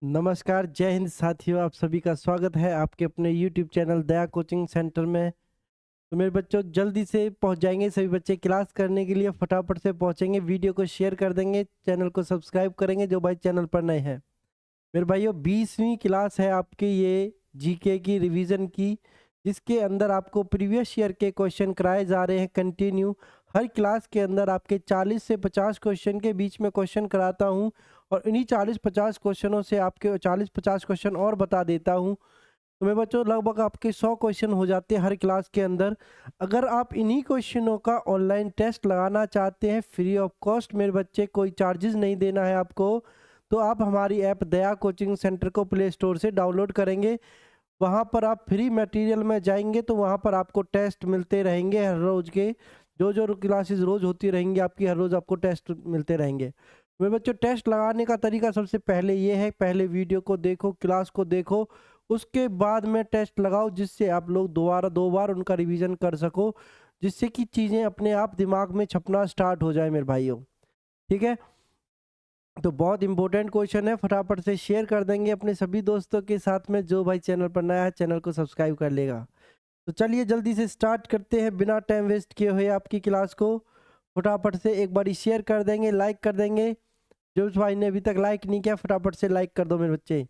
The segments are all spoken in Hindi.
नमस्कार, जय हिंद साथियों, आप सभी का स्वागत है आपके अपने यूट्यूब चैनल दया कोचिंग सेंटर में। तो मेरे बच्चों जल्दी से पहुंच जाएंगे, सभी बच्चे क्लास करने के लिए फटाफट से पहुंचेंगे, वीडियो को शेयर कर देंगे, चैनल को सब्सक्राइब करेंगे जो भाई चैनल पर नए हैं। मेरे भाइयों 20वीं क्लास है आपकी ये जीके की रिवीजन की, जिसके अंदर आपको प्रीवियस ईयर के क्वेश्चन कराए जा रहे हैं कंटिन्यू। हर क्लास के अंदर आपके 40 से 50 क्वेश्चन के बीच में क्वेश्चन कराता हूं और इन्हीं 40-50 क्वेश्चनों से आपके 40-50 क्वेश्चन और बता देता हूं। तो मेरे बच्चों लगभग आपके 100 क्वेश्चन हो जाते हैं हर क्लास के अंदर। अगर आप इन्हीं क्वेश्चनों का ऑनलाइन टेस्ट लगाना चाहते हैं फ्री ऑफ कॉस्ट, मेरे बच्चे कोई चार्जेस नहीं देना है आपको, तो आप हमारी ऐप दया कोचिंग सेंटर को प्ले स्टोर से डाउनलोड करेंगे। वहाँ पर आप फ्री मटेरियल में जाएंगे तो वहाँ पर आपको टेस्ट मिलते रहेंगे हर रोज़ के, जो जो क्लासेस रोज़ होती रहेंगी आपकी, हर रोज़ आपको टेस्ट मिलते रहेंगे। मेरे बच्चों टेस्ट लगाने का तरीका सबसे पहले ये है, पहले वीडियो को देखो, क्लास को देखो, उसके बाद में टेस्ट लगाओ, जिससे आप लोग दोबारा 2 बार उनका रिवीजन कर सको, जिससे कि चीज़ें अपने आप दिमाग में छपना स्टार्ट हो जाए मेरे भाइयों। ठीक है, तो बहुत इंपॉर्टेंट क्वेश्चन है, फटाफट से शेयर कर देंगे अपने सभी दोस्तों के साथ में। जो भाई चैनल पर नया है चैनल को सब्सक्राइब कर लेगा। तो चलिए जल्दी से स्टार्ट करते हैं बिना टाइम वेस्ट किए हुए आपकी क्लास को। फटाफट से एक बारी शेयर कर देंगे, लाइक कर देंगे। जो भाई ने अभी तक लाइक नहीं किया फटाफट से लाइक कर दो मेरे बच्चे।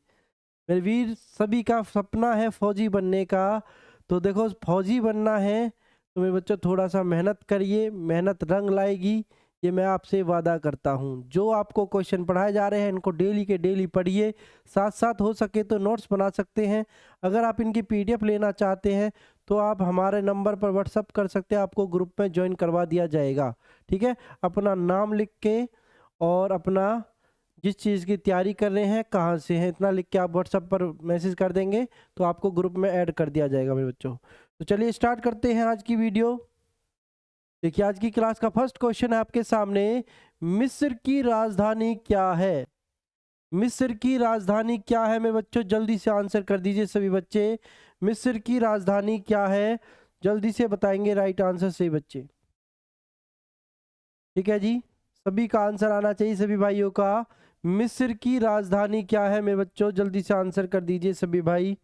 मेरे वीर, सभी का सपना है फौजी बनने का। तो देखो फौजी बनना है तो मेरे बच्चों थोड़ा सा मेहनत करिए, मेहनत रंग लाएगी, ये मैं आपसे वादा करता हूँ। जो आपको क्वेश्चन पढ़ाए जा रहे हैं इनको डेली के डेली पढ़िए, साथ साथ हो सके तो नोट्स बना सकते हैं। अगर आप इनकी पीडीएफ लेना चाहते हैं तो आप हमारे नंबर पर व्हाट्सअप कर सकते हैं, आपको ग्रुप में ज्वाइन करवा दिया जाएगा। ठीक है, अपना नाम लिख के और अपना जिस चीज़ की तैयारी कर रहे हैं कहाँ से हैं इतना लिख के आप व्हाट्सएप पर मैसेज कर देंगे तो आपको ग्रुप में ऐड कर दिया जाएगा मेरे बच्चों। तो चलिए स्टार्ट करते हैं आज की वीडियो। देखिए आज की क्लास का फर्स्ट क्वेश्चन है आपके सामने, मिस्र की राजधानी क्या है? मिस्र की राजधानी क्या है मेरे बच्चों? जल्दी से आंसर कर दीजिए सभी बच्चे। मिस्र की राजधानी क्या है? जल्दी से बताएंगे राइट आंसर सही बच्चे। ठीक है जी, सभी का आंसर आना चाहिए सभी भाइयों का। मिस्र की राजधानी क्या है मेरे बच्चों? जल्दी से आंसर कर दीजिए सभी भाई,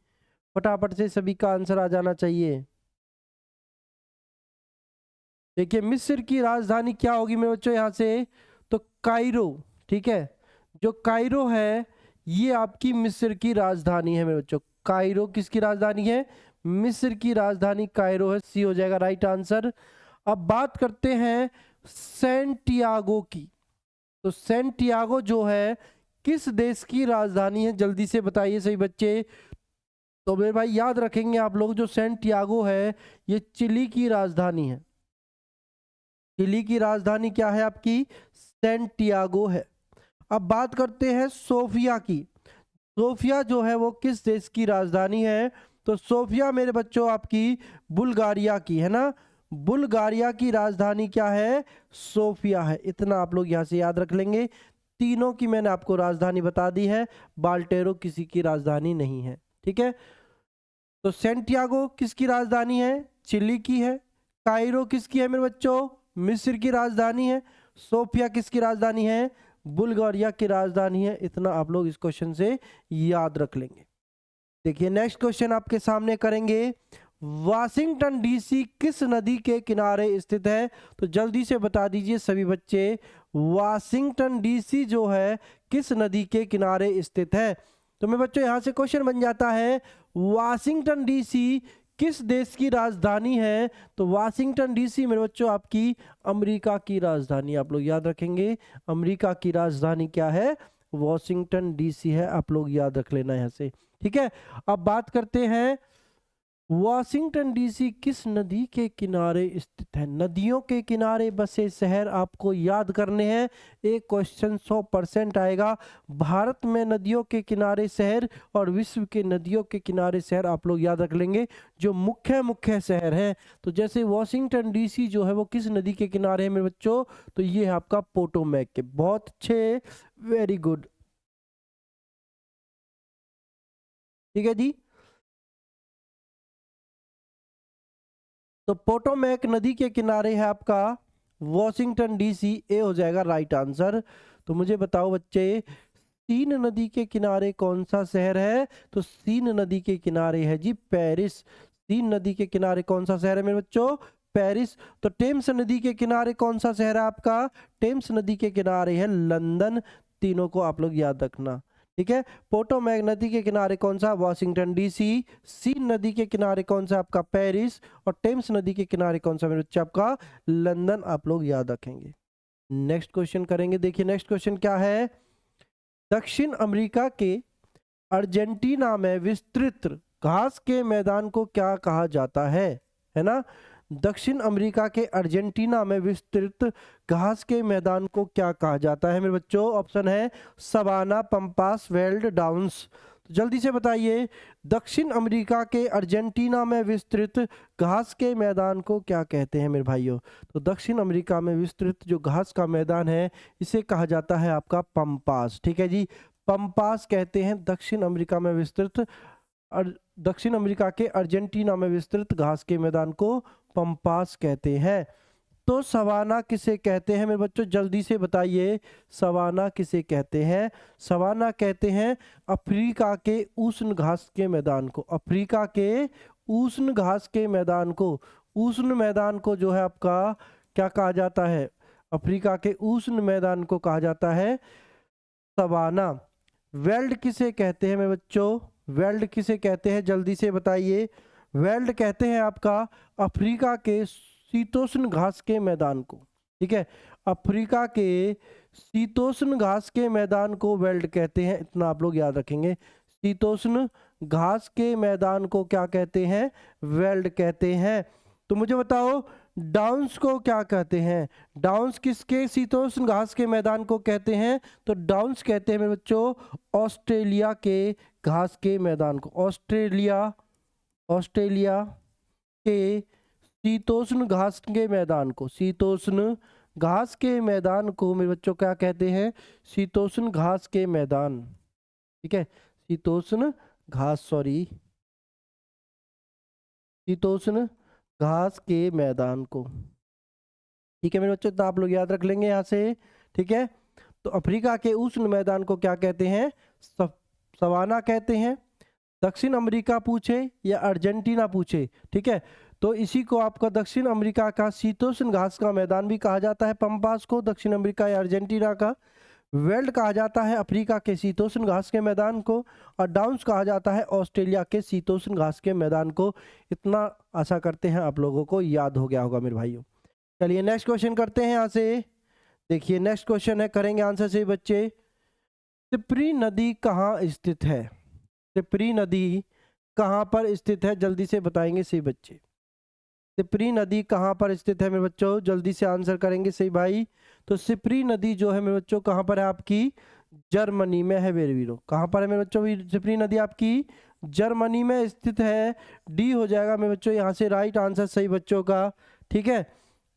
फटाफट से सभी का आंसर आ जाना चाहिए। देखिए मिस्र की राजधानी क्या होगी मेरे बच्चों यहाँ से? तो कायरो। ठीक है, जो कायरो है ये आपकी मिस्र की राजधानी है मेरे बच्चों। कायरो किसकी राजधानी है? मिस्र की राजधानी कायरो है, सी हो जाएगा राइट आंसर। अब बात करते हैं सेंटियागो की। तो सेंटियागो जो है किस देश की राजधानी है? जल्दी से बताइए सही बच्चे। तो मेरे भाई याद रखेंगे आप लोग, जो सेंटियागो है ये चिली की राजधानी है। चिली की राजधानी क्या है आपकी? सेंटियागो है। अब बात करते हैं सोफिया की। सोफिया जो है वो किस देश की राजधानी है? तो सोफिया मेरे बच्चों आपकी बुल्गारिया की है ना। बुल्गारिया की राजधानी क्या है? सोफिया है। इतना आप लोग यहाँ से याद रख लेंगे। तीनों की मैंने आपको राजधानी बता दी है, बाल्टेरो किसी की राजधानी नहीं है। ठीक है, तो सेंटियागो किसकी राजधानी है? चिली की है। कायरो किसकी है मेरे बच्चों? मिस्र की राजधानी है। सोफिया किसकी राजधानी है? बुल्गारिया की राजधानी है। इतना आप लोग इस क्वेश्चन से याद रख लेंगे। देखिए नेक्स्ट क्वेश्चन आपके सामने करेंगे, वाशिंगटन डीसी किस नदी के किनारे स्थित है? तो जल्दी से बता दीजिए सभी बच्चे, वाशिंगटन डीसी जो है किस नदी के किनारे स्थित है? तो मेरे बच्चों यहां से क्वेश्चन बन जाता है, वाशिंगटन डीसी किस देश की राजधानी है? तो वाशिंगटन डीसी मेरे बच्चों आपकी अमेरिका की राजधानी, आप लोग याद रखेंगे। अमेरिका की राजधानी क्या है? वॉशिंगटन डीसी है, आप लोग याद रख लेना यहाँ से। ठीक है, अब बात करते हैं वॉशिंगटन डीसी किस नदी के किनारे स्थित है? नदियों के किनारे बसे शहर आपको याद करने हैं। एक क्वेश्चन 100% आएगा, भारत में नदियों के किनारे शहर और विश्व के नदियों के किनारे शहर आप लोग याद रख लेंगे, जो मुख्य मुख्य शहर हैं। तो जैसे वॉशिंगटन डीसी जो है वो किस नदी के किनारे है मेरे बच्चों? तो ये है आपका पोटोमैक के। बहुत अच्छे, वेरी गुड। ठीक है जी, तो पोटोमैक नदी के किनारे है आपका वॉशिंगटन डीसी, ए हो जाएगा राइट आंसर। तो मुझे बताओ बच्चे, सीन नदी के किनारे कौन सा शहर है? तो सीन नदी के किनारे है जी पेरिस। सीन नदी के किनारे कौन सा शहर है मेरे बच्चों? पेरिस। तो टेम्स नदी के किनारे कौन सा शहर है आपका? टेम्स नदी के किनारे है लंदन। तीनों को आप लोग याद रखना, ठीक है। पोटोमैक नदी के किनारे कौन सा? Washington DC. सीन नदी के किनारे कौन सा आपका? पेरिस। और टेम्स नदी के किनारे कौन सा मेरे बच्चे आपका? लंदन। आप लोग याद रखेंगे। नेक्स्ट क्वेश्चन करेंगे। देखिए नेक्स्ट क्वेश्चन क्या है। दक्षिण अमेरिका के अर्जेंटीना में विस्तृत घास के मैदान को क्या कहा जाता है ना? दक्षिण अमेरिका के अर्जेंटीना में विस्तृत घास के मैदान को क्या कहा जाता है मेरे बच्चों? ऑप्शन है सवाना, पंपास, वेल्ड, डाउन्स। तो जल्दी से बताइए, दक्षिण अमेरिका के अर्जेंटीना में विस्तृत घास के मैदान को क्या कहते हैं मेरे भाइयों? तो दक्षिण अमेरिका में विस्तृत जो घास का मैदान है इसे कहा जाता है आपका पंपास, ठीक है जी। पंपास कहते हैं दक्षिण अमेरिका में विस्तृत दक्षिण अमेरिका के अर्जेंटीना में विस्तृत घास के मैदान को पंपास कहते हैं। तो सवाना किसे कहते हैं मेरे बच्चों? जल्दी से बताइए, सवाना किसे कहते हैं? सवाना कहते हैं अफ्रीका के उष्ण घास के मैदान को। अफ्रीका के उष्ण घास के मैदान को, उष्ण मैदान को जो है आपका क्या कहा जाता है? अफ्रीका के उष्ण मैदान को कहा जाता है सवाना। वेल्ड किसे कहते हैं मेरे बच्चों? वेल्ड किसे कहते हैं? जल्दी से बताइए। वेल्ड कहते हैं आपका अफ्रीका के शीतोष्ण घास के मैदान को, ठीक है। अफ्रीका के शीतोष्ण घास के मैदान को वेल्ड कहते हैं, इतना आप लोग याद रखेंगे। शीतोष्ण घास के मैदान को क्या कहते हैं? वेल्ड कहते हैं। तो मुझे बताओ डाउन्स को क्या कहते हैं? डाउन्स किसके शीतोष्ण घास के मैदान को कहते हैं? तो डाउन्स कहते हैं मेरे बच्चों ऑस्ट्रेलिया के घास के मैदान को। ऑस्ट्रेलिया के शीतोष्ण घास के मैदान को, शीतोष्ण घास के मैदान को मेरे बच्चों क्या कहते हैं? शीतोष्ण घास के मैदान, ठीक है। शीतोष्ण घास के मैदान को, ठीक है मेरे बच्चों। तो आप लोग याद रख लेंगे यहाँ से, ठीक है। तो अफ्रीका के उष्ण मैदान को क्या कहते हैं? सवाना कहते हैं। दक्षिण अमेरिका पूछे या अर्जेंटीना पूछे, ठीक है, तो इसी को आपका दक्षिण अमेरिका का शीतोष्ण घास का मैदान भी कहा जाता है, पंपास को। दक्षिण अमेरिका या अर्जेंटीना का वेल्ड कहा जाता है अफ्रीका के शीतोष्ण घास के मैदान को, और डाउन्स कहा जाता है ऑस्ट्रेलिया के शीतोष्ण घास के मैदान को। इतना आशा करते हैं आप लोगों को याद हो गया होगा मेरे भाइयों। चलिए नेक्स्ट क्वेश्चन करते हैं यहाँ से। देखिए नेक्स्ट क्वेश्चन है, करेंगे आंसर से बच्चे। सिप्री नदी कहाँ स्थित है? सिप्री नदी कहाँ पर स्थित है? जल्दी से बताएंगे सही बच्चे। सिप्री नदी कहाँ पर स्थित है मेरे बच्चों? जल्दी से आंसर करेंगे सही भाई। तो सिप्री नदी जो है मेरे बच्चों कहाँ पर है आपकी? जर्मनी में है मेरे वीरों। कहाँ पर है मेरे बच्चों सिप्री नदी आपकी? जर्मनी में स्थित है। डी हो जाएगा मेरे बच्चों यहाँ से राइट आंसर सही बच्चों का, ठीक है।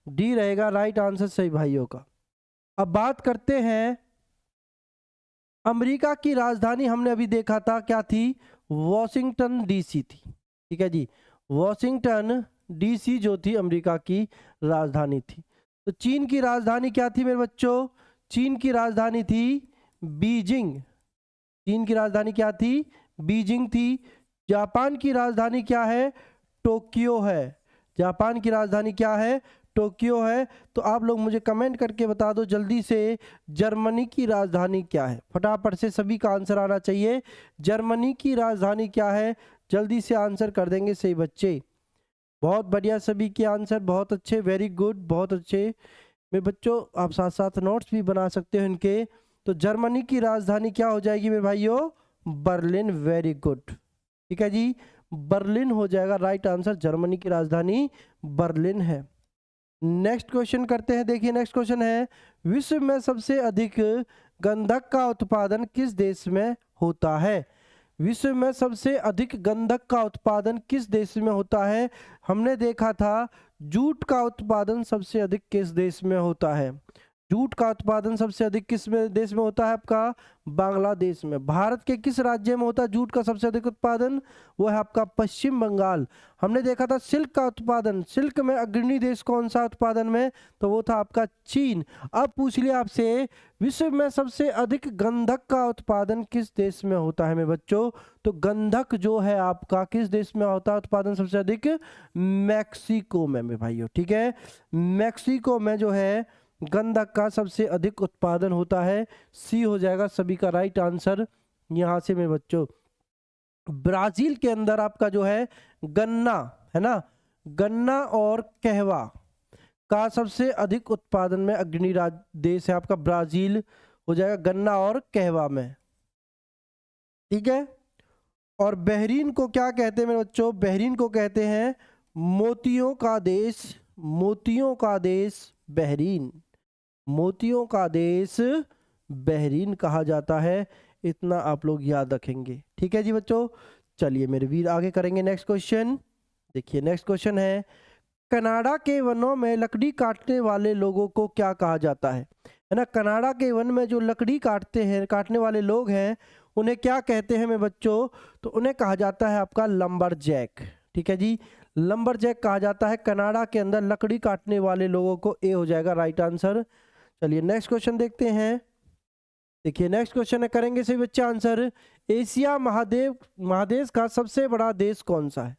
डी रहेगा राइट आंसर सही भाइयों का। अब बात करते हैं अमेरिका की राजधानी, हमने अभी देखा था क्या थी? वॉशिंगटन डीसी थी, ठीक है जी। वॉशिंगटन डीसी जो थी अमेरिका की राजधानी थी। तो चीन की राजधानी क्या थी मेरे बच्चों? चीन की राजधानी थी बीजिंग। चीन की राजधानी क्या थी? बीजिंग थी। जापान की राजधानी क्या है? टोक्यो है। जापान की राजधानी क्या है? टोक्यो है। तो आप लोग मुझे कमेंट करके बता दो जल्दी से, जर्मनी की राजधानी क्या है? फटाफट से सभी का आंसर आना चाहिए। जर्मनी की राजधानी क्या है? जल्दी से आंसर कर देंगे सही बच्चे। बहुत बढ़िया, सभी के आंसर बहुत अच्छे, वेरी गुड, बहुत अच्छे मेरे बच्चों। आप साथ साथ नोट्स भी बना सकते हो इनके। तो जर्मनी की राजधानी क्या हो जाएगी मेरे भाइयों? बर्लिन। वेरी गुड, ठीक है जी, बर्लिन हो जाएगा राइट आंसर। जर्मनी की राजधानी बर्लिन है। नेक्स्ट क्वेश्चन करते हैं। देखिए नेक्स्ट क्वेश्चन है, विश्व में सबसे अधिक गंधक का उत्पादन किस देश में होता है? विश्व में सबसे अधिक गंधक का उत्पादन किस देश में होता है? हमने देखा था जूट का उत्पादन सबसे अधिक किस देश में होता है? जूट का उत्पादन सबसे अधिक किस में देश में होता है आपका? बांग्लादेश में। भारत के किस राज्य में होता है जूट का सबसे अधिक उत्पादन? वो है आपका पश्चिम बंगाल। हमने देखा था सिल्क का उत्पादन, सिल्क में अग्रणी देश कौन सा उत्पादन में? तो वो था आपका चीन। अब पूछ लिया आपसे विश्व में सबसे अधिक गंधक का उत्पादन किस देश में होता है मेरे बच्चों? तो गंधक जो है आपका किस देश में होता है उत्पादन सबसे अधिक? मैक्सिको में मेरे भाइयों, ठीक है। मैक्सिको में जो है गंधक का सबसे अधिक उत्पादन होता है। सी हो जाएगा सभी का राइट आंसर यहां से मेरे बच्चों। ब्राजील के अंदर आपका जो है गन्ना है ना, गन्ना और कहवा का सबसे अधिक उत्पादन में अग्रणी देश है आपका ब्राजील हो जाएगा, गन्ना और कहवा में, ठीक है। और बहरीन को क्या कहते हैं मेरे बच्चों? बहरीन को कहते हैं मोतियों का देश, मोतियों का देश बहरीन, मोतियों का देश बहरीन कहा जाता है। इतना आप लोग याद रखेंगे, ठीक है जी बच्चों। चलिए मेरे वीर आगे करेंगे नेक्स्ट क्वेश्चन। देखिए नेक्स्ट क्वेश्चन है, कनाडा के वनों में लकड़ी काटने वाले लोगों को क्या कहा जाता है ना? कनाडा के वन में जो लकड़ी काटते हैं, काटने वाले लोग हैं, उन्हें क्या कहते हैं मेरे बच्चों? तो उन्हें कहा जाता है आपका लंबरजैक, ठीक है जी। लंबरजैक कहा जाता है कनाडा के अंदर लकड़ी काटने वाले लोगों को। ए हो जाएगा राइट आंसर। चलिए नेक्स्ट क्वेश्चन देखते हैं। देखिए नेक्स्ट क्वेश्चन है, करेंगे सभी बच्चे आंसर। एशिया महादेश का सबसे बड़ा देश कौन सा है?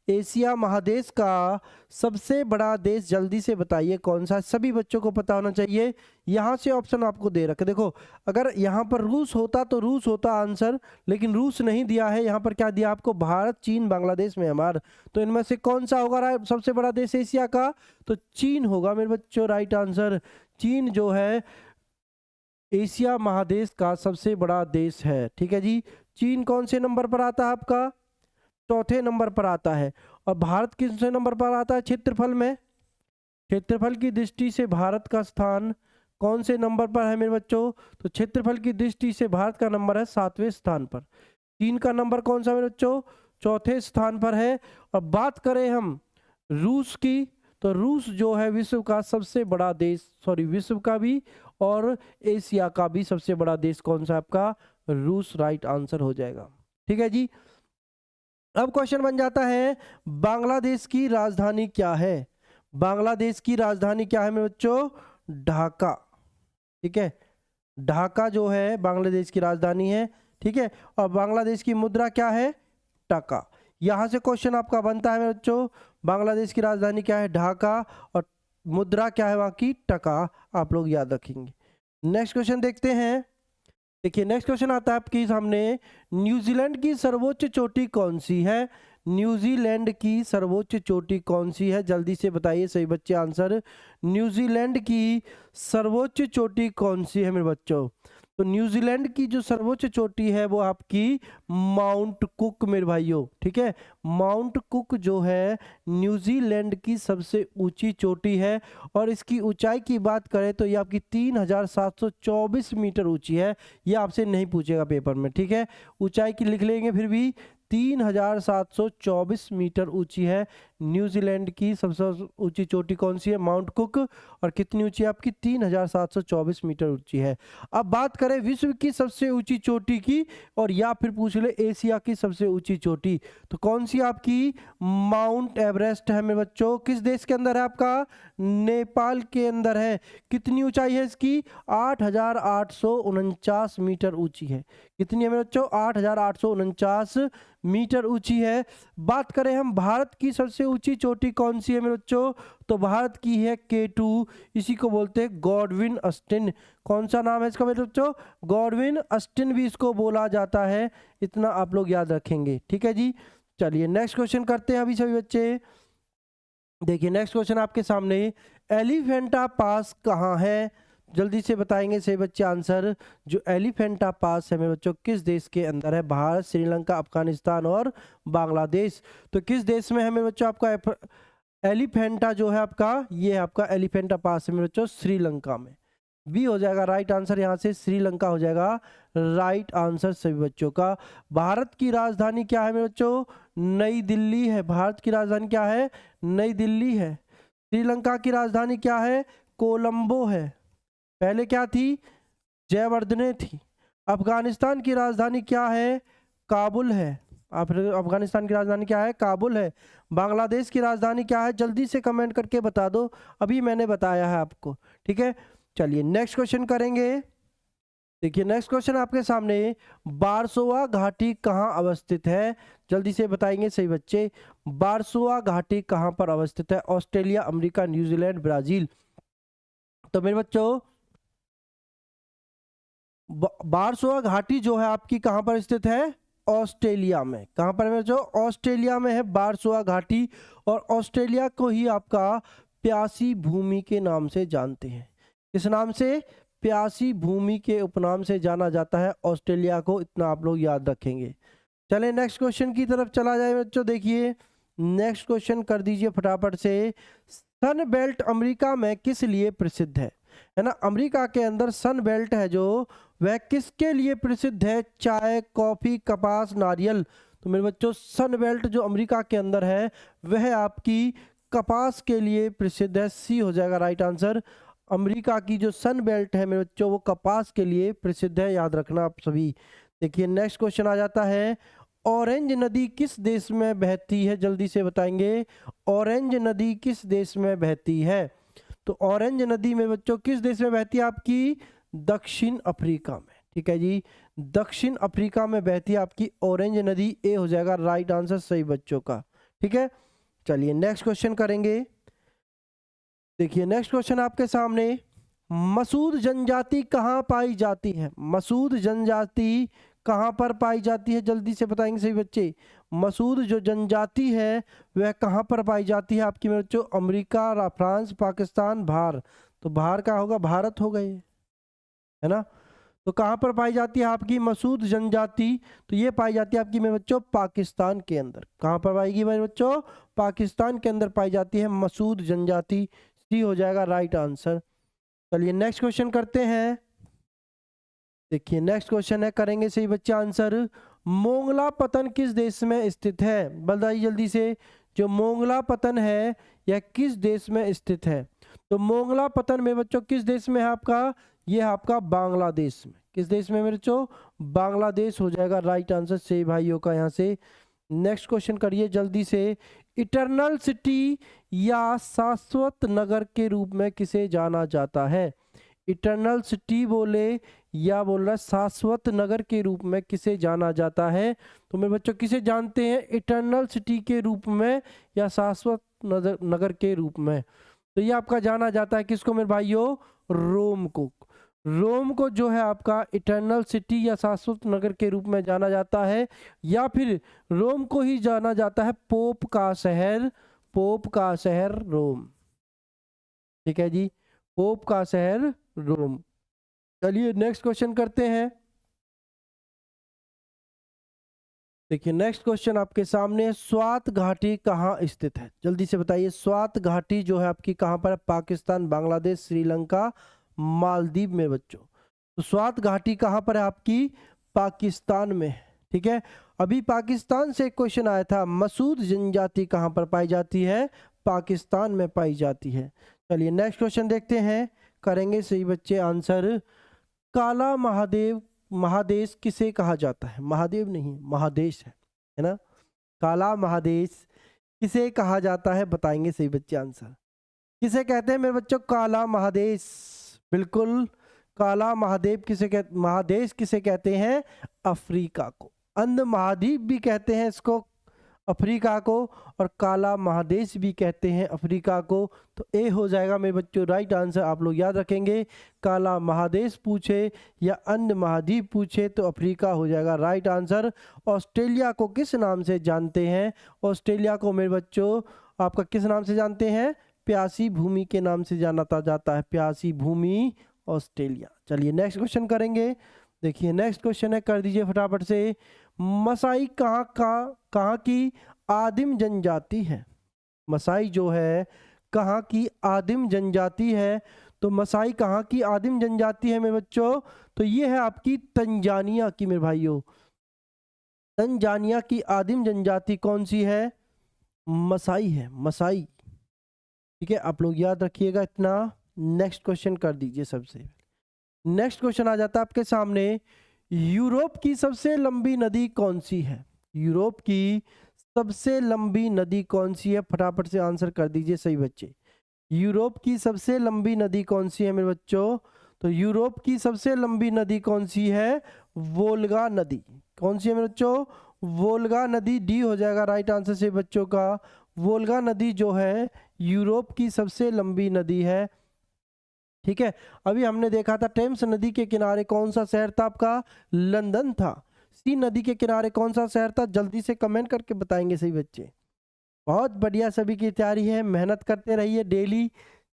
एशिया महादेश का सबसे बड़ा देश जल्दी से बताइए कौन सा? सभी बच्चों को पता होना चाहिए। यहाँ से ऑप्शन आपको दे रखे, देखो अगर यहाँ पर रूस होता तो रूस होता आंसर, लेकिन रूस नहीं दिया है। यहाँ पर क्या दिया आपको? भारत, चीन, बांग्लादेश, म्यांमार। तो इनमें से कौन सा होगा सबसे बड़ा देश एशिया का? तो चीन होगा मेरे बच्चों राइट आंसर। चीन जो है एशिया महादेश का सबसे बड़ा देश है, ठीक है जी। चीन कौन से नंबर पर आता है आपका? चौथे नंबर पर आता है। और भारत किस नंबर पर आता है क्षेत्रफल में? क्षेत्रफल की दृष्टि से भारत का स्थान कौन से नंबर पर है मेरे बच्चों? तो क्षेत्रफल की दृष्टि से भारत का नंबर है 7वें स्थान पर। चीन का नंबर कौन सा मेरे बच्चों? चौथे स्थान पर है। और बात करें हम रूस की, तो रूस जो है विश्व का सबसे बड़ा देश, सॉरी विश्व का भी और एशिया का भी सबसे बड़ा देश कौन सा आपका? रूस राइट आंसर हो जाएगा, ठीक है जी। अब क्वेश्चन बन जाता है बांग्लादेश की राजधानी क्या है? बांग्लादेश की राजधानी क्या है मेरे बच्चों? ढाका, ठीक है। ढाका जो है बांग्लादेश की राजधानी है, ठीक है। और बांग्लादेश की मुद्रा क्या है? टका। यहां से क्वेश्चन आपका बनता है मेरे बच्चों, बांग्लादेश की राजधानी क्या है? ढाका, और मुद्रा क्या है वहां की? टका। आप लोग याद रखेंगे। नेक्स्ट क्वेश्चन देखते हैं। देखिए नेक्स्ट क्वेश्चन आता है आपके सामने, न्यूजीलैंड की सर्वोच्च चोटी कौन सी है? न्यूजीलैंड की सर्वोच्च चोटी कौन सी है? जल्दी से बताइए सही बच्चे आंसर। न्यूजीलैंड की सर्वोच्च चोटी कौन सी है मेरे बच्चों? तो न्यूजीलैंड की जो सर्वोच्च चोटी है वो आपकी माउंट कुक मेरे भाइयों, ठीक है। माउंट कुक जो है न्यूजीलैंड की सबसे ऊंची चोटी है। और इसकी ऊंचाई की बात करें तो ये आपकी 3724 मीटर ऊंची है। ये आपसे नहीं पूछेगा पेपर में, ठीक है। ऊंचाई की लिख लेंगे फिर भी, 3724 मीटर ऊंची है न्यूजीलैंड की सबसे ऊंची चोटी कौन सी है? Mount cook. और कितनी ऊंची है आपकी? 3724 मीटर ऊंची है। अब बात करें विश्व की सबसे ऊंची चोटी की, और या फिर पूछ ले एशिया की सबसे ऊंची चोटी, तो कौन सी आपकी? माउंट एवरेस्ट है मेरे बच्चों। किस देश के अंदर है आपका? नेपाल के अंदर है। कितनी ऊंचाई है इसकी? 8849 मीटर ऊंची है। कितनी है मेरे बच्चों? 8849 मीटर ऊंची है। बात करें हम भारत की सबसे ऊंची चोटी कौन सी है मेरे बच्चों? तो भारत की है K2, इसी को बोलते हैं गॉडविन अस्टिन। कौन सा नाम है इसका मेरे बच्चों? गॉडविन अस्टिन भी इसको बोला जाता है। इतना आप लोग याद रखेंगे, ठीक है जी। चलिए नेक्स्ट क्वेश्चन करते हैं अभी सभी बच्चे। देखिए नेक्स्ट क्वेश्चन आपके सामने, एलिफेंटा पास कहाँ है? जल्दी से बताएंगे सही बच्चे आंसर। जो एलिफेंटा पास है मेरे बच्चों किस देश के अंदर है? भारत, श्रीलंका, अफगानिस्तान और बांग्लादेश। तो किस देश में है मेरे बच्चों आपका एलिफेंटा जो है आपका? ये आपका एलिफेंटा पास है मेरे बच्चों श्रीलंका में। बी हो जाएगा राइट आंसर, यहाँ से श्रीलंका हो जाएगा राइट आंसर सभी बच्चों का। भारत की राजधानी क्या है मेरे बच्चों? नई दिल्ली है। भारत की राजधानी क्या है? नई दिल्ली है। श्रीलंका की राजधानी क्या है? कोलंबो है। पहले क्या थी? जयवर्धने थी। अफगानिस्तान की राजधानी क्या है? काबुल है। अफगानिस्तान की राजधानी क्या है? काबुल है। बांग्लादेश की राजधानी क्या है? जल्दी से कमेंट करके बता दो, अभी मैंने बताया है आपको, ठीक है। चलिए नेक्स्ट क्वेश्चन करेंगे। देखिए नेक्स्ट क्वेश्चन आपके सामने, बारसोवा घाटी कहाँ अवस्थित है? जल्दी से बताएंगे सही बच्चे। बारसोवा घाटी कहाँ पर अवस्थित है? Australia, America, New Zealand, Brazil. तो मेरे बच्चों बारसोवा घाटी जो है आपकी कहाँ पर स्थित है? ऑस्ट्रेलिया में। कहाँ पर है? जो ऑस्ट्रेलिया में है बारसोवा घाटी। और ऑस्ट्रेलिया को ही आपका प्यासी भूमि के नाम से जानते हैं। किस नाम से? प्यासी भूमि के उपनाम से जाना जाता है ऑस्ट्रेलिया को, इतना आप लोग याद रखेंगे। चले नेक्स्ट क्वेश्चन की तरफ चला जाए बच्चों। देखिए नेक्स्ट क्वेश्चन कर दीजिए फटाफट से। सन बेल्ट अमेरिका में किस लिए प्रसिद्ध है ना? अमेरिका के अंदर सन बेल्ट है जो, वह किसके लिए प्रसिद्ध है? चाय, कॉफी, कपास, नारियल। तो मेरे बच्चों सन बेल्ट जो अमेरिका के अंदर है वह आपकी कपास के लिए प्रसिद्ध है। सी हो जाएगा राइट आंसर। अमेरिका की जो सन बेल्ट है मेरे बच्चों वो कपास के लिए प्रसिद्ध है, याद रखना आप सभी। देखिए नेक्स्ट क्वेश्चन आ जाता है, ऑरेंज नदी किस देश में बहती है? जल्दी से बताएंगे। ऑरेंज नदी किस देश में बहती है? तो ऑरेंज नदी में बच्चों किस देश में बहती है? आपकी दक्षिण अफ्रीका में, ठीक है जी। दक्षिण अफ्रीका में बहती है आपकी ऑरेंज नदी। ए हो जाएगा राइट आंसर सही बच्चों का, ठीक है। चलिए नेक्स्ट क्वेश्चन करेंगे। देखिए नेक्स्ट क्वेश्चन आपके सामने, मसूद जनजाति कहाँ पाई जाती है? मसूद जनजाति कहाँ पर पाई जाती है? जल्दी से बताएंगे सही बच्चे। मसूद जो जनजाति है वह कहाँ पर पाई जाती है आपकी मेरे बच्चों? America, France, Pakistan, Bharat. तो भारत का होगा, भारत हो गए, है ना। तो कहाँ पर पाई जाती है आपकी मसूद जनजाति? तो ये पाई जाती है आपकी मेरे बच्चों पाकिस्तान के अंदर। कहाँ पर पाएगी मेरे बच्चों? पाकिस्तान के अंदर पाई जाती है मसूद जनजाति। सी हो जाएगा राइट आंसर। चलिए नेक्स्ट क्वेश्चन करते हैं। देखिए नेक्स्ट क्वेश्चन है, करेंगे सही बच्चे आंसर। मोंगला पतन किस देश में स्थित है? बताइए जल्दी से। जो मोंगला पतन है यह किस देश में स्थित है? तो मोंगला पतन मेरे बच्चों किस देश में है आपका? ये है आपका बांग्लादेश में। किस देश में मेरे बच्चों? बांग्लादेश हो जाएगा राइट आंसर से भाइयों का यहाँ से। नेक्स्ट क्वेश्चन करिए जल्दी से। इटरनल सिटी या शाश्वत नगर के रूप में किसे जाना जाता है? इटरनल सिटी बोले या बोल रहा है शाश्वत नगर के रूप में किसे जाना जाता है? तो मेरे बच्चों किसे जानते हैं? इटरनल सिटी के रूप में या शाश्वत नगर के रूप में? तो ये आपका जाना जाता है किसको मेरे भाइयों? रोम को। रोम को जो है आपका इटरनल सिटी या शाश्वत नगर के रूप में जाना जाता है, या फिर रोम को ही जाना जाता है पोप का शहर। पोप का शहर रोम, ठीक है जी, पोप का शहर रोम। चलिए नेक्स्ट क्वेश्चन करते हैं। देखिए नेक्स्ट क्वेश्चन आपके सामने, स्वात घाटी कहाँ स्थित है? जल्दी से बताइए। स्वात घाटी जो है आपकी कहाँ पर है? पाकिस्तान, बांग्लादेश, श्रीलंका, मालदीव में बच्चों। तो स्वात घाटी कहाँ पर है आपकी? पाकिस्तान में, ठीक है। अभी पाकिस्तान से एक क्वेश्चन आया था, मसूद जनजाति कहाँ पर पाई जाती है? पाकिस्तान में पाई जाती है। चलिए नेक्स्ट क्वेश्चन देखते हैं, करेंगे सही बच्चे आंसर। काला महादेश किसे कहा जाता है? महादेव नहीं, महादेश है ना। काला महादेश किसे कहा जाता है? बताएंगे सही बच्चे आंसर। किसे कहते हैं मेरे बच्चों काला महादेश? बिल्कुल, काला महादेव महादेश किसे कहते हैं? अफ्रीका को। अंध महाद्वीप भी कहते हैं इसको अफ्रीका को, और काला महादेश भी कहते हैं अफ्रीका को। तो ए हो जाएगा मेरे बच्चों राइट आंसर। आप लोग याद रखेंगे, काला महादेश पूछे या अन्य महाद्वीप पूछे तो अफ्रीका हो जाएगा राइट आंसर। ऑस्ट्रेलिया को किस नाम से जानते हैं? ऑस्ट्रेलिया को मेरे बच्चों आपका किस नाम से जानते हैं? प्यासी भूमि के नाम से जाना जाता है, प्यासी भूमि ऑस्ट्रेलिया। चलिए नेक्स्ट क्वेश्चन करेंगे। देखिए नेक्स्ट क्वेश्चन है, कर दीजिए फटाफट से। मसाई कहाँ की आदिम जनजाति है? मसाई जो है कहाँ की आदिम जनजाति है? तो मसाई कहाँ की आदिम जनजाति है मेरे बच्चों? तो ये है आपकी तंजानिया की मेरे भाइयों। तंजानिया की आदिम जनजाति कौन सी है? मसाई है, मसाई, ठीक है। आप लोग याद रखिएगा इतना। नेक्स्ट क्वेश्चन कर दीजिए सबसे। नेक्स्ट क्वेश्चन आ जाता है आपके सामने, यूरोप की सबसे लंबी नदी कौन सी है? यूरोप की सबसे लंबी नदी कौन सी है? फटाफट से आंसर कर दीजिए सही बच्चे। यूरोप की सबसे लंबी नदी कौन सी है मेरे बच्चों? तो यूरोप की सबसे लंबी नदी कौन सी है? वोल्गा नदी। कौन सी है मेरे बच्चों? वोल्गा नदी। डी हो जाएगा राइट आंसर से बच्चों का। वोल्गा नदी जो है यूरोप की सबसे लंबी नदी है। ठीक है, अभी हमने देखा था टेम्स नदी के किनारे कौन सा शहर था आपका? लंदन था। सी नदी के किनारे कौन सा शहर था? जल्दी से कमेंट करके बताएंगे सही बच्चे। बहुत बढ़िया, सभी की तैयारी है, मेहनत करते रहिए। डेली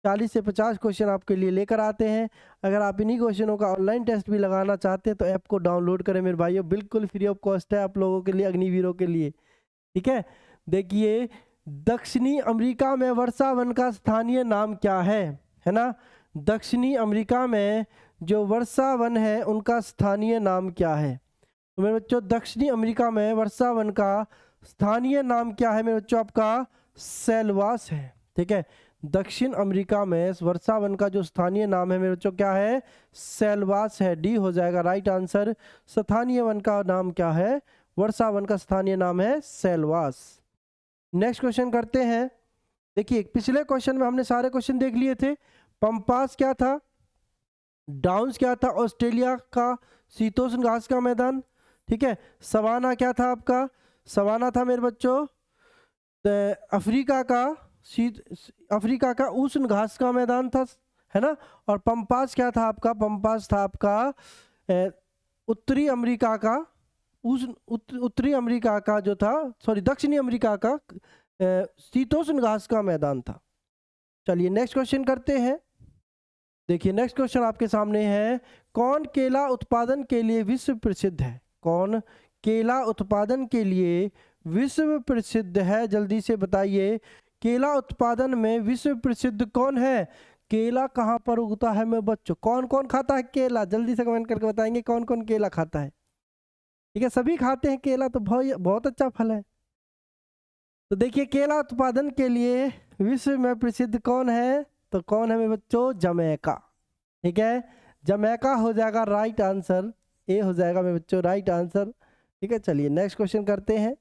40 से 50 क्वेश्चन आपके लिए लेकर आते हैं। अगर आप इन्हीं क्वेश्चनों का ऑनलाइन टेस्ट भी लगाना चाहते हैं तो ऐप को डाउनलोड करें मेरे भाइयों, बिल्कुल फ्री ऑफ कॉस्ट है आप लोगों के लिए, अग्निवीरों के लिए। ठीक है, देखिए दक्षिणी अमेरिका में वर्षा वन का स्थानीय नाम क्या है ना? दक्षिणी अमेरिका में जो वर्षा वन है उनका स्थानीय नाम क्या है? तो मेरे बच्चों दक्षिणी अमेरिका में वर्षा वन का स्थानीय नाम क्या है मेरे बच्चों? आपका सेलवास है। ठीक है, दक्षिण अमेरिका में वर्षा वन का जो स्थानीय नाम है मेरे बच्चों क्या है? सेलवास है। डी हो जाएगा राइट आंसर। स्थानीय वन का नाम क्या है? वर्षा वन का स्थानीय नाम है सेलवास। नेक्स्ट क्वेश्चन करते हैं। देखिए पिछले क्वेश्चन में हमने सारे क्वेश्चन देख लिए थे। पंपास क्या था? डाउन्स क्या था? ऑस्ट्रेलिया का शीतोष्ण घास का मैदान। ठीक है, सवाना क्या था आपका? सवाना था मेरे बच्चों अफ्रीका का उष्ण घास का मैदान था, है ना? और पंपास क्या था आपका? पंपास था आपका उत्तरी अमेरिका का उत्तरी अमेरिका का जो था, सॉरी दक्षिणी अमेरिका का शीतोष्ण घास का मैदान था। चलिए नेक्स्ट क्वेश्चन करते हैं। देखिए नेक्स्ट क्वेश्चन आपके सामने है, कौन केला उत्पादन के लिए विश्व प्रसिद्ध है? कौन केला उत्पादन के लिए विश्व प्रसिद्ध है? जल्दी से बताइए, केला उत्पादन में विश्व प्रसिद्ध कौन है? केला कहाँ पर उगता है मेरे बच्चों? कौन कौन खाता है केला? जल्दी से कमेंट करके बताएंगे कौन कौन केला खाता है। ठीक है, सभी खाते हैं केला, तो बहुत अच्छा फल है। तो देखिए केला उत्पादन के लिए विश्व में प्रसिद्ध कौन है? तो कौन है मेरे बच्चों? जमैका। ठीक है, जमैका हो जाएगा राइट आंसर। ए हो जाएगा मेरे बच्चों राइट आंसर। ठीक है, चलिए नेक्स्ट क्वेश्चन करते हैं।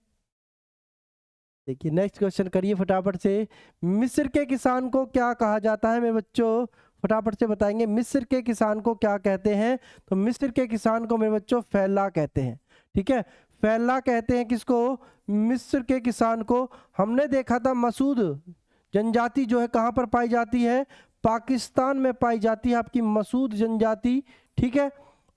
देखिए नेक्स्ट क्वेश्चन करिए फटाफट से। मिस्र के किसान को क्या कहा जाता है मेरे बच्चों? फटाफट से बताएंगे, मिस्र के किसान को क्या कहते हैं? तो मिस्र के किसान को मेरे बच्चों फैला कहते हैं। ठीक है, फैला कहते हैं किसको? मिस्र के किसान को। हमने देखा था मसूद जनजाति जो है कहाँ पर पाई जाती है? पाकिस्तान में पाई जाती है आपकी मसूद जनजाति। ठीक है,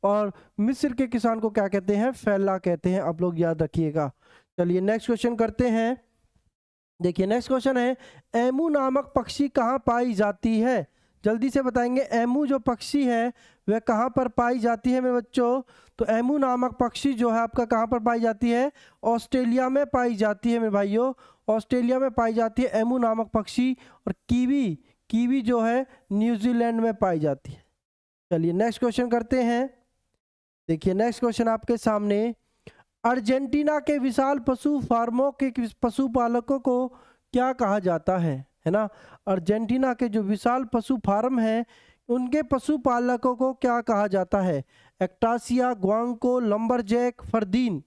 और मिस्र के किसान को क्या कहते हैं? फैला कहते हैं, आप लोग याद रखिएगा। चलिए नेक्स्ट क्वेश्चन करते हैं। देखिए नेक्स्ट क्वेश्चन है, एमू नामक पक्षी कहाँ पाई जाती है? जल्दी से बताएंगे, एमू जो पक्षी है वह कहाँ पर पाई जाती है मेरे बच्चों? तो एमू नामक पक्षी जो है आपका कहाँ पर पाई जाती है? ऑस्ट्रेलिया में पाई जाती है मेरे भाइयों, ऑस्ट्रेलिया में पाई जाती है एमू नामक पक्षी। और कीवी जो है न्यूजीलैंड में पाई जाती है। चलिए नेक्स्ट क्वेश्चन करते हैं। देखिए नेक्स्ट क्वेश्चन आपके सामने, अर्जेंटीना के विशाल पशु फार्मों के पशुपालकों को क्या कहा जाता है ना? अर्जेंटीना के जो विशाल पशु फार्म हैं उनके पशुपालकों को क्या कहा जाता है? एक्टासिया, ग्वांको, लंबरजैक, फरदीन।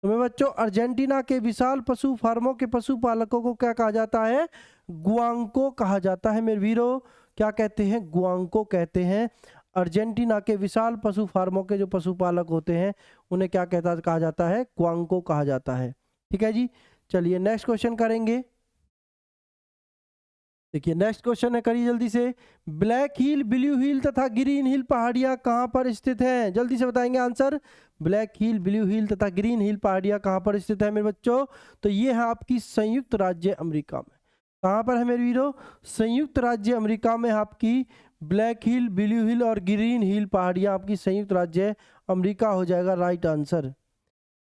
तो मेरे बच्चों अर्जेंटीना के विशाल पशु फार्मों के पशुपालकों को क्या कहा जाता है? ग्वांको कहा जाता है मेरे वीरों। क्या कहते हैं? ग्वांको कहते हैं। अर्जेंटीना के विशाल पशु फार्मों के जो पशुपालक होते हैं उन्हें क्या कहा जाता है? ग्वांको कहा जाता है। ठीक है जी, चलिए नेक्स्ट क्वेश्चन करेंगे। देखिए नेक्स्ट क्वेश्चन है, करिए जल्दी से। ब्लैक हिल, ब्लू हिल तथा ग्रीन हिल पहाड़ियां कहां पर स्थित हैं? जल्दी से बताएंगे आंसर। ब्लैक हिल, ब्लू हिल तथा ग्रीन हिल पहाड़ियां कहां पर स्थित है मेरे बच्चों? तो ये है आपकी संयुक्त राज्य अमेरिका में। कहां पर है मेरे वीरों? संयुक्त राज्य अमेरिका में आपकी ब्लैक हिल, ब्लू हिल और ग्रीन हिल पहाड़ियां आपकी संयुक्त राज्य अमेरिका हो जाएगा राइट आंसर।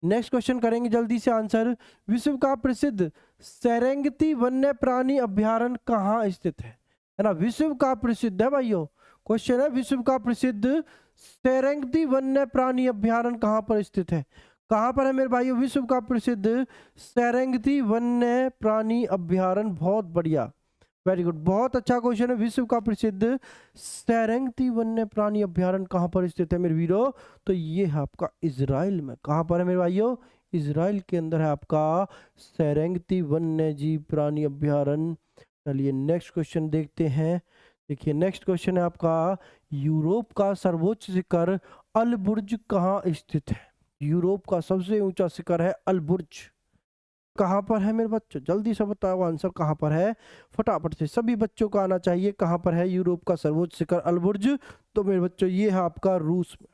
नेक्स्ट क्वेश्चन करेंगे जल्दी से आंसर। विश्व का प्रसिद्ध सेरेंगेती वन्य प्राणी अभ्यारण्य कहाँ स्थित है ना? विश्व का प्रसिद्ध है भाइयों, क्वेश्चन है विश्व का प्रसिद्ध सेरेंगेती वन्य प्राणी अभ्यारण्य कहाँ पर स्थित है? कहाँ पर है मेरे भाइयों विश्व का प्रसिद्ध सेरेंगेती वन्य प्राणी अभ्यारण्य? बहुत बढ़िया, वेरी गुड, बहुत अच्छा क्वेश्चन है। विश्व का प्रसिद्ध सेरेंगेटी वन्य प्राणी अभ्यारण्य कहाँ पर स्थित है मेरे वीरो? तो ये है आपका इजराइल में। कहाँ पर है मेरे भाइयों? इजराइल के अंदर है आपका सेरेंगेटी वन्य जीव प्राणी अभ्यारण्य। चलिए नेक्स्ट क्वेश्चन देखते हैं। देखिए नेक्स्ट क्वेश्चन है आपका, यूरोप का सर्वोच्च शिखर अल बुर्ज कहाँ स्थित है? यूरोप का सबसे ऊंचा शिखर है अल बुर्ज। कहाँ पर है मेरे बच्चों? जल्दी से बताओ आंसर कहाँ पर है, फटाफट से सभी बच्चों को आना चाहिए। कहाँ पर है यूरोप का सर्वोच्च शिखर अल बुर्ज? तो मेरे बच्चों ये है आपका रूस में।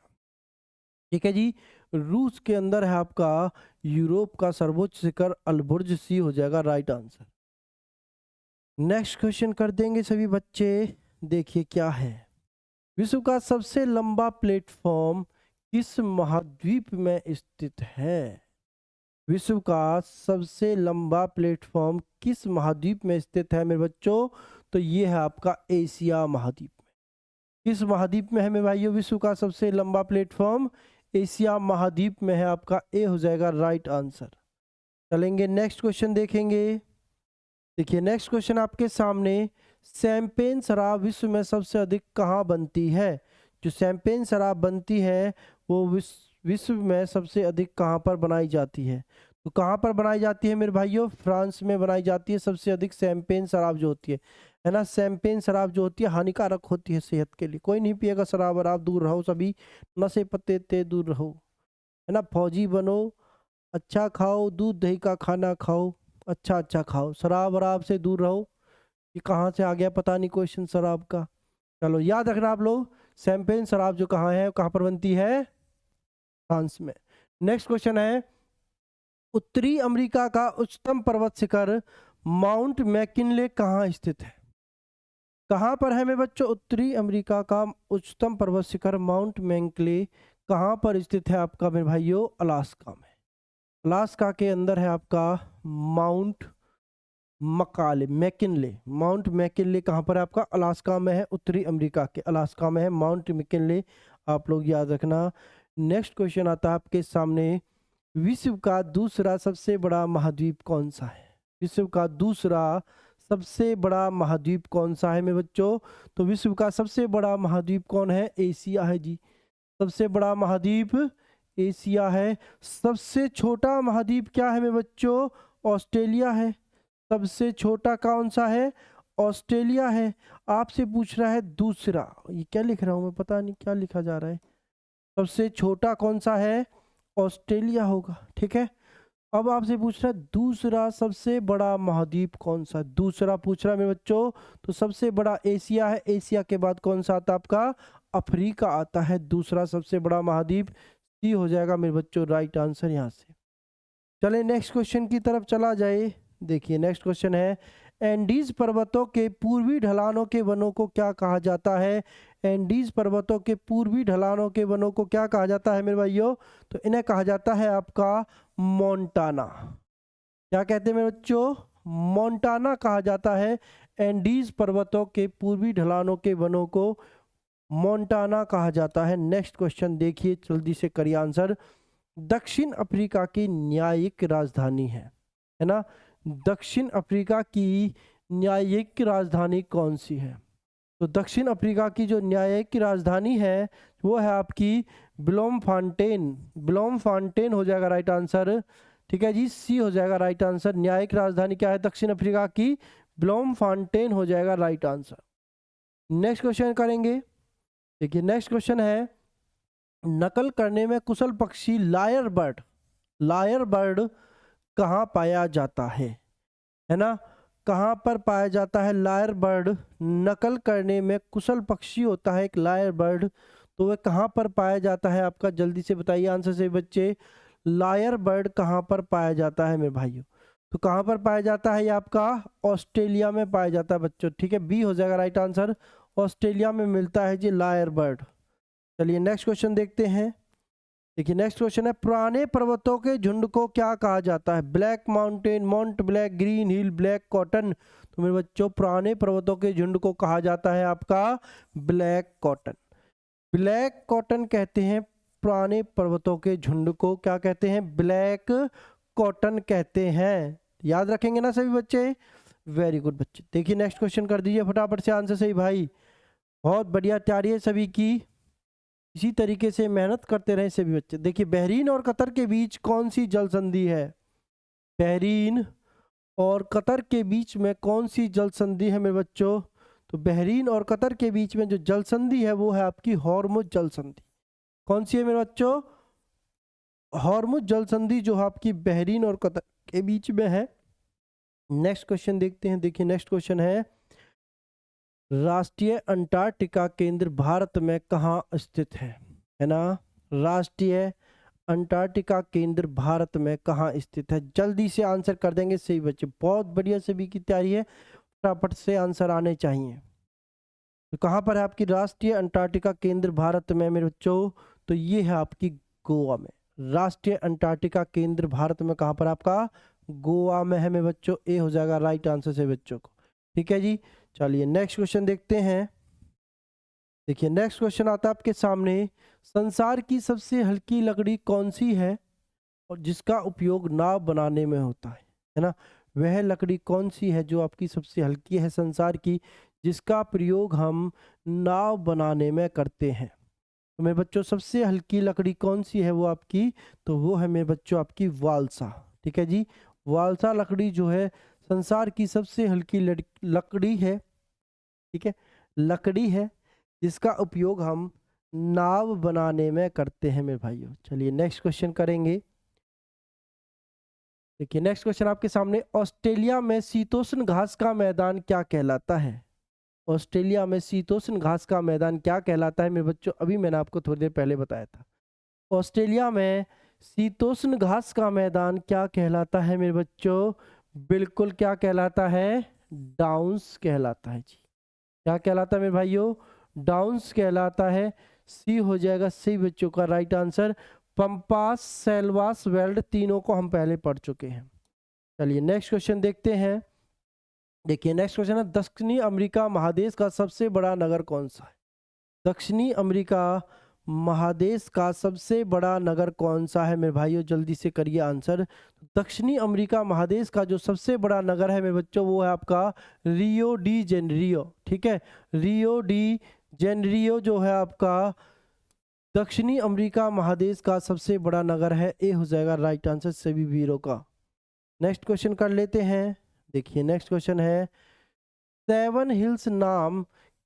ठीक है जी, रूस के अंदर है आपका यूरोप का सर्वोच्च शिखर अल बुर्ज। सी हो जाएगा राइट आंसर। नेक्स्ट क्वेश्चन कर देंगे सभी बच्चे। देखिए क्या है, विश्व का सबसे लंबा प्लेटफॉर्म किस महाद्वीप में स्थित है? विश्व का सबसे लंबा प्लेटफॉर्म किस महाद्वीप में स्थित है मेरे बच्चों? तो ये है आपका एशिया महाद्वीप में। किस महाद्वीप में है मेरे भाइयों विश्व का सबसे लंबा प्लेटफॉर्म? एशिया महाद्वीप में है आपका। ए हो जाएगा राइट आंसर। चलेंगे नेक्स्ट क्वेश्चन देखेंगे। देखिए नेक्स्ट क्वेश्चन आपके सामने, शैंपेन शराब विश्व में सबसे अधिक कहाँ बनती है? जो शैंपेन शराब बनती है वो विश्व में सबसे अधिक कहाँ पर बनाई जाती है? तो कहाँ पर बनाई जाती है मेरे भाइयों? फ्रांस में बनाई जाती है सबसे अधिक शैंपेन शराब जो होती है ना। शैंपेन शराब जो होती है हानिकारक होती है सेहत के लिए, कोई नहीं पिएगा शराब, और आप दूर रहो सभी, नशे पत्ते ते दूर रहो, है ना। फौजी बनो, अच्छा खाओ, दूध दही का खाना खाओ, अच्छा अच्छा खाओ, शराब वराब से दूर रहो। ये कहाँ से आ गया पता नहीं क्वेश्चन शराब का। चलो याद रखना आप लोग, शैंपेन शराब जो कहाँ है, कहाँ पर बनती है? फ्रांस में। नेक्स्ट क्वेश्चन है, उत्तरी अमेरिका का उच्चतम पर्वत शिखर माउंट मैकिनले कहाँ स्थित है? कहाँ पर है मेरे बच्चों उत्तरी अमेरिका का उच्चतम पर्वत शिखर माउंट मैकिनले? कहाँ पर स्थित है आपका मेरे भाइयों? अलास्का में। अलास्का के अंदर है आपका mount Macaulay McKinley. Mount McKinley कहाँ पर है आपका? अलास्का में है, उत्तरी अमेरिका के अलास्का में है माउंट मैकिनले, आप लोग याद रखना। नेक्स्ट क्वेश्चन आता है आपके सामने, विश्व का दूसरा सबसे बड़ा महाद्वीप कौन सा है? विश्व का दूसरा सबसे बड़ा महाद्वीप कौन सा है मेरे बच्चों? तो विश्व का सबसे बड़ा महाद्वीप कौन है? एशिया है जी। सबसे बड़ा महाद्वीप एशिया है। सबसे छोटा महाद्वीप क्या है मेरे बच्चों? ऑस्ट्रेलिया है। सबसे छोटा कौन सा है? ऑस्ट्रेलिया है। आपसे पूछ रहा है दूसरा, ये क्या लिख रहा हूँ मैं, पता नहीं क्या लिखा जा रहा है। सबसे छोटा कौन सा है? ऑस्ट्रेलिया होगा, ठीक है। अब आपसे पूछ रहा है दूसरा सबसे बड़ा महाद्वीप कौन सा? दूसरा पूछ रहा है मेरे बच्चों, तो सबसे बड़ा एशिया है। एशिया के बाद कौन सा आता है आपका? अफ्रीका आता है दूसरा सबसे बड़ा महाद्वीप। सी हो जाएगा मेरे बच्चों राइट आंसर यहाँ से। चले नेक्स्ट क्वेश्चन की तरफ चला जाए। देखिए नेक्स्ट क्वेश्चन है, एंडीज पर्वतों के पूर्वी ढलानों के वनों को क्या कहा जाता है? एंडीज पर्वतों के पूर्वी ढलानों के वनों को क्या कहा जाता है मेरे भाइयों? तो इन्हें कहा जाता है आपका मोंटाना। क्या कहते हैं मेरे बच्चों? मोंटाना कहा जाता है। एंडीज पर्वतों के पूर्वी ढलानों के वनों को मोंटाना कहा जाता है। नेक्स्ट क्वेश्चन देखिए, जल्दी से करिए आंसर। दक्षिण अफ्रीका की न्यायिक राजधानी है ना। दक्षिण अफ्रीका की न्यायिक राजधानी कौन सी है? तो दक्षिण अफ्रीका की जो न्यायिक राजधानी है वो है आपकी ब्लोमफांटेन। ब्लोमफांटेन हो जाएगा राइट आंसर, ठीक है जी। सी हो जाएगा राइट आंसर। न्यायिक राजधानी क्या है दक्षिण अफ्रीका की? ब्लोमफांटेन हो जाएगा राइट आंसर। नेक्स्ट क्वेश्चन करेंगे। देखिए नेक्स्ट क्वेश्चन है, नकल करने में कुशल पक्षी लायर बर्ड कहाँ पाया जाता है ना। कहाँ पर पाया जाता है लायर बर्ड? नकल करने में कुशल पक्षी होता है एक लायर बर्ड, तो वह कहाँ पर पाया जाता है आपका? जल्दी से बताइए आंसर से बच्चे। लायर बर्ड कहाँ पर पाया जाता है मेरे भाइयों? तो कहाँ पर पाया जाता है ये आपका? ऑस्ट्रेलिया में पाया जाता है बच्चों, ठीक है। बी हो जाएगा राइट आंसर। ऑस्ट्रेलिया में मिलता है जी लायर बर्ड। चलिए नेक्स्ट क्वेश्चन देखते हैं। देखिए नेक्स्ट क्वेश्चन है, पुराने पर्वतों के झुंड को क्या कहा जाता है? Black mountain, mount black, green hill, black cotton. तो मेरे बच्चों पुराने पर्वतों के झुंड को कहा जाता है आपका ब्लैक कॉटन। ब्लैक कॉटन कहते हैं पुराने पर्वतों के झुंड को, क्या कहते हैं? ब्लैक कॉटन कहते हैं। याद रखेंगे ना सभी बच्चे? वेरी गुड बच्चे। देखिए नेक्स्ट क्वेश्चन कर दीजिए फटाफट से आंसर सही भाई। बहुत बढ़िया तैयारी है सभी की, इसी तरीके से मेहनत करते रहे सभी बच्चे। देखिए बहरीन और कतर के बीच कौन सी जल संधि है? बहरीन और कतर के बीच में कौन सी जल संधि है मेरे बच्चों? तो बहरीन और कतर के बीच में जो जल संधि है वो है आपकी हॉर्मुज जल संधि। कौन सी है मेरे बच्चों? हॉर्मुज जल संधि जो आपकी बहरीन और कतर के बीच में है। नेक्स्ट क्वेश्चन देखते हैं। देखिए नेक्स्ट क्वेश्चन है, राष्ट्रीय अंटार्कटिका केंद्र भारत में कहाँ स्थित है ना? राष्ट्रीय अंटार्कटिका केंद्र भारत में कहाँ स्थित है? जल्दी से आंसर कर देंगे सही बच्चे। बहुत बढ़िया सभी की तैयारी है, फटाफट से आंसर आने चाहिए। तो कहाँ पर है आपकी राष्ट्रीय अंटार्कटिका केंद्र भारत में मेरे बच्चों? तो ये है आपकी गोवा में। राष्ट्रीय अंटार्कटिका केंद्र भारत में कहाँ पर आपका? गोवा में है मेरे बच्चों। ए हो जाएगा राइट आंसर से बच्चों को। ठीक है जी, चलिए नेक्स्ट क्वेश्चन देखते हैं। देखिए नेक्स्ट क्वेश्चन आता है आपके सामने, संसार की सबसे हल्की लकड़ी कौन सी है और जिसका उपयोग नाव बनाने में होता है ना? वह लकड़ी कौन सी है जो आपकी सबसे हल्की है संसार की, जिसका प्रयोग हम नाव बनाने में करते हैं? तो मेरे बच्चों सबसे हल्की लकड़ी कौन सी है वो आपकी? तो वो है मेरे बच्चों आपकी वालसा। ठीक है जी, वालसा लकड़ी जो है संसार की सबसे हल्की लकड़ी है। ठीक है, लकड़ी है जिसका उपयोग हम नाव बनाने में करते हैं मेरे भाइयों। चलिए नेक्स्ट क्वेश्चन करेंगे। देखिए नेक्स्ट क्वेश्चन आपके सामने, ऑस्ट्रेलिया में शीतोष्ण घास का मैदान क्या कहलाता है? ऑस्ट्रेलिया में शीतोष्ण घास का मैदान क्या कहलाता है मेरे बच्चों? अभी मैंने आपको थोड़ी देर पहले बताया था। ऑस्ट्रेलिया में शीतोष्ण घास का मैदान क्या कहलाता है मेरे बच्चों? बिल्कुल क्या कहलाता है? डाउन्स कहलाता है जी। क्या कहलाता है मेरे भाइयों? डाउन्स कहलाता है। सी हो जाएगा सही बच्चों का right answer. Pampas, Selvas, weld तीनों को हम पहले पढ़ चुके हैं। चलिए नेक्स्ट क्वेश्चन देखते हैं। देखिए नेक्स्ट क्वेश्चन है, दक्षिणी अमेरिका महादेश का सबसे बड़ा नगर कौन सा है? दक्षिणी अमेरिका महादेश का सबसे बड़ा नगर कौन सा है मेरे भाइयों? जल्दी से करिए आंसर। दक्षिणी अमेरिका महादेश का जो सबसे बड़ा नगर है मेरे बच्चों वो है आपका रियो डी जेनेरियो। ठीक है, रियो डी जेनेरियो जो है आपका दक्षिणी अमेरिका महादेश का सबसे बड़ा नगर है। ए हो जाएगा राइट आंसर सभी वीरों का। नेक्स्ट क्वेश्चन कर लेते हैं। देखिए नेक्स्ट क्वेश्चन है, सेवन हिल्स नाम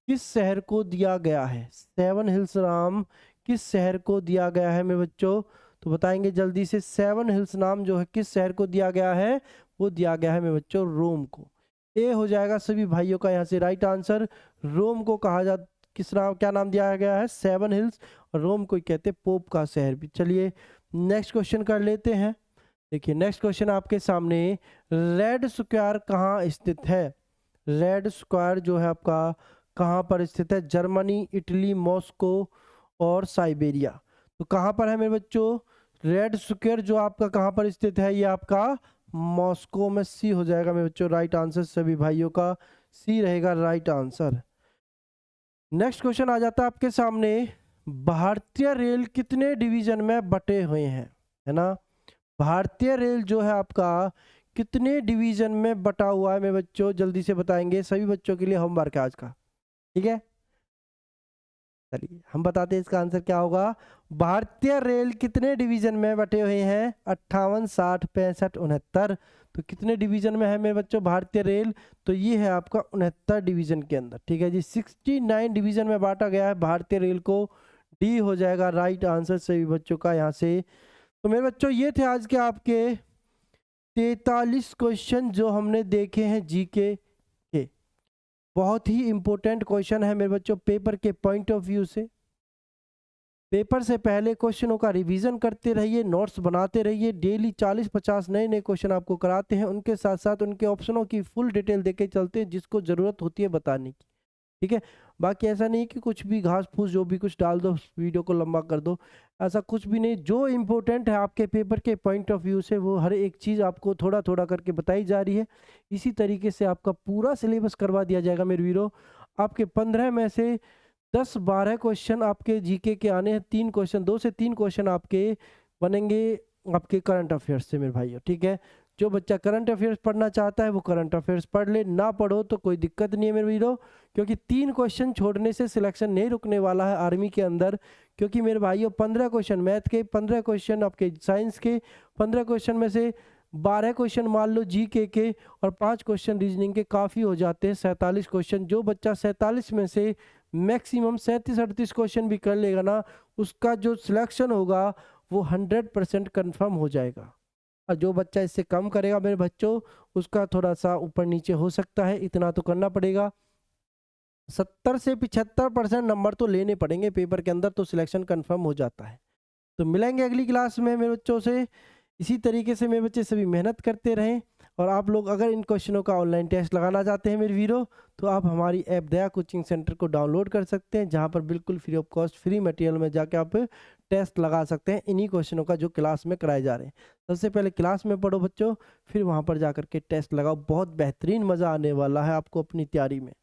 किस शहर को दिया गया है? सेवन हिल्स नाम किस शहर को दिया गया है मेरे बच्चों? तो बताएंगे जल्दी से। सेवन हिल्स नाम जो है किस शहर को दिया गया है? वो दिया गया है मेरे बच्चों रोम को। ए हो जाएगा सभी भाइयों का यहाँ से राइट आंसर। रोम को कहा जा किस नाम, क्या नाम दिया गया है? Seven hills. और रोम को कहते पोप का शहर भी। चलिए नेक्स्ट क्वेश्चन कर लेते हैं। देखिए नेक्स्ट क्वेश्चन आपके सामने, रेड स्क्वायर कहाँ स्थित है? रेड स्क्वायर जो है आपका कहाँ पर स्थित है? जर्मनी, इटली, मॉस्को और साइबेरिया। तो कहाँ पर है मेरे बच्चों रेड स्क्वायर जो आपका कहाँ पर स्थित है? ये आपका मॉस्को में। सी हो जाएगा मेरे बच्चों राइट आंसर सभी भाइयों का। सी रहेगा राइट आंसर। नेक्स्ट क्वेश्चन आ जाता है आपके सामने, भारतीय रेल कितने डिवीजन में बटे हुए हैं? है ना, भारतीय रेल जो है आपका कितने डिवीजन में बटा हुआ है मेरे बच्चों? जल्दी से बताएंगे सभी बच्चों के लिए होमवर्क है आज का। ठीक है, चलिए हम बताते हैं इसका आंसर क्या होगा। भारतीय रेल कितने डिवीजन में बटे हुए हैं? 58, 60, 65, 69। तो कितने डिवीजन में है मेरे बच्चों भारतीय रेल? तो ये है आपका 69 डिवीजन के अंदर। ठीक है जी, 69 डिवीजन में बांटा गया है भारतीय रेल को। डी हो जाएगा राइट आंसर सभी बच्चों का यहाँ से। तो मेरे बच्चों ये थे आज के आपके 43 क्वेश्चन जो हमने देखे हैं जीके के। बहुत ही इंपॉर्टेंट क्वेश्चन है मेरे बच्चों पेपर के पॉइंट ऑफ व्यू से। पेपर से पहले क्वेश्चनों का रिवीजन करते रहिए, नोट्स बनाते रहिए। डेली 40-50 नए नए क्वेश्चन आपको कराते हैं, उनके साथ साथ उनके ऑप्शनों की फुल डिटेल देके चलते हैं जिसको ज़रूरत होती है बताने की। ठीक है, बाकी ऐसा नहीं कि कुछ भी घास फूस जो भी कुछ डाल दो वीडियो को लंबा कर दो, ऐसा कुछ भी नहीं। जो इम्पोर्टेंट है आपके पेपर के पॉइंट ऑफ व्यू से वो हर एक चीज़ आपको थोड़ा थोड़ा करके बताई जा रही है। इसी तरीके से आपका पूरा सिलेबस करवा दिया जाएगा मेरे वीरों। आपके 15 में से 10-12 क्वेश्चन आपके जीके के आने हैं। 3 क्वेश्चन, 2 से 3 क्वेश्चन आपके बनेंगे आपके करंट अफेयर्स से मेरे भाइयों। ठीक है, जो बच्चा करंट अफेयर्स पढ़ना चाहता है वो करंट अफेयर्स पढ़ ले, ना पढ़ो तो कोई दिक्कत नहीं है मेरे वीरो, क्योंकि 3 क्वेश्चन छोड़ने से सिलेक्शन नहीं रुकने वाला है आर्मी के अंदर। क्योंकि मेरे भाइयों 15 क्वेश्चन मैथ के, 15 क्वेश्चन आपके साइंस के, 15 क्वेश्चन में से 12 क्वेश्चन मान लो जीके के और 5 क्वेश्चन रीजनिंग के काफ़ी हो जाते हैं 47 क्वेश्चन। जो बच्चा 47 में से मैक्सिमम 37-38 क्वेश्चन भी कर लेगा ना, उसका जो सिलेक्शन होगा वो 100% कन्फर्म हो जाएगा। और जो बच्चा इससे कम करेगा मेरे बच्चों, उसका थोड़ा सा ऊपर नीचे हो सकता है, इतना तो करना पड़ेगा। 70 से 75% नंबर तो लेने पड़ेंगे पेपर के अंदर, तो सिलेक्शन कंफर्म हो जाता है। तो मिलेंगे अगली क्लास में मेरे बच्चों से। इसी तरीके से मेरे बच्चे सभी मेहनत करते रहें। और आप लोग अगर इन क्वेश्चनों का ऑनलाइन टेस्ट लगाना चाहते हैं मेरे वीरो, तो आप हमारी ऐप दया कोचिंग सेंटर को डाउनलोड कर सकते हैं, जहां पर बिल्कुल free of cost free material में जाके आप टेस्ट लगा सकते हैं इन्हीं क्वेश्चनों का जो क्लास में कराए जा रहे हैं। सबसे पहले क्लास में पढ़ो बच्चों, फिर वहाँ पर जा के टेस्ट लगाओ। बहुत बेहतरीन मज़ा आने वाला है आपको अपनी तैयारी में।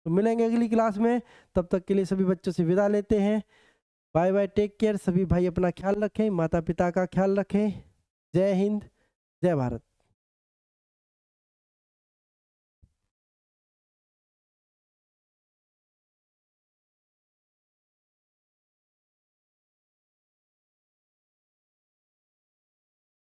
तो मिलेंगे अगली क्लास में, तब तक के लिए सभी बच्चों से विदा लेते हैं। Bye bye, take care. सभी भाई अपना ख्याल रखें, माता पिता का ख्याल रखें। जय हिंद, जय भारत।